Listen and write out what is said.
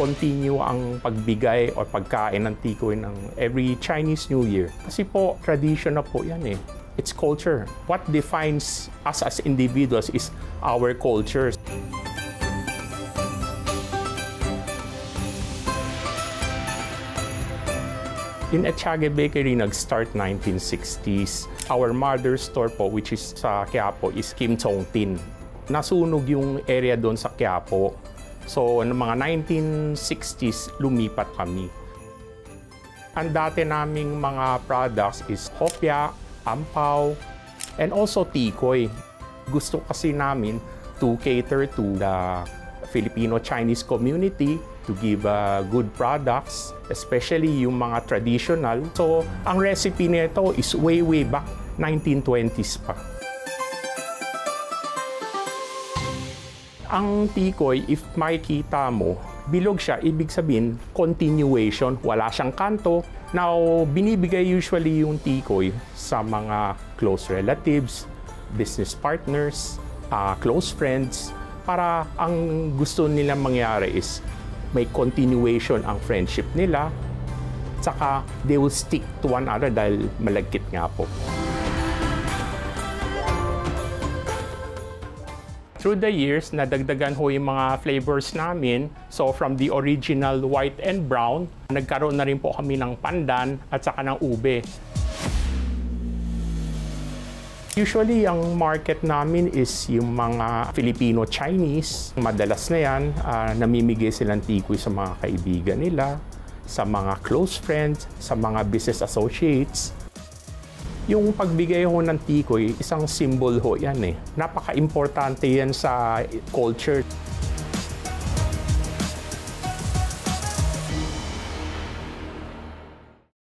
continue ang pagbigay o pagkain ng tikoy ng every Chinese New Year. Kasi po, tradition na po yan eh. It's culture. What defines us as individuals is our culture. In Etiague Bakery, nag-start 1960s. Our mother store po, which is sa Quiapo, is Kim Chong Tin. Nasunog yung area doon sa Quiapo. So, ng mga 1960s, lumipat kami. Ang dati naming mga products is hopya, ampaw, and also tikoy. Gusto kasi namin to cater to the Filipino-Chinese community to give good products, especially yung mga traditional. So, ang recipe nito is way back 1920s pa. Ang tikoy, if makikita mo, bilog siya, ibig sabihin, continuation, wala siyang kanto. Now, binibigay usually yung tikoy sa mga close relatives, business partners, close friends, para ang gusto nila mangyari is may continuation ang friendship nila, saka they will stick to one another dahil malagkit nga po. Through the years, nadagdagan ho yung mga flavors namin. So from the original white and brown, nagkaroon na rin po kami ng pandan at saka ng ube. Usually, ang market namin is yung mga Filipino-Chinese. Madalas na yan, namimigay silang tikoy sa mga kaibigan nila, sa mga close friends, sa mga business associates. Yung pagbigay ho ng tikoy, isang symbol ho yan eh. Napaka-importante yan sa culture.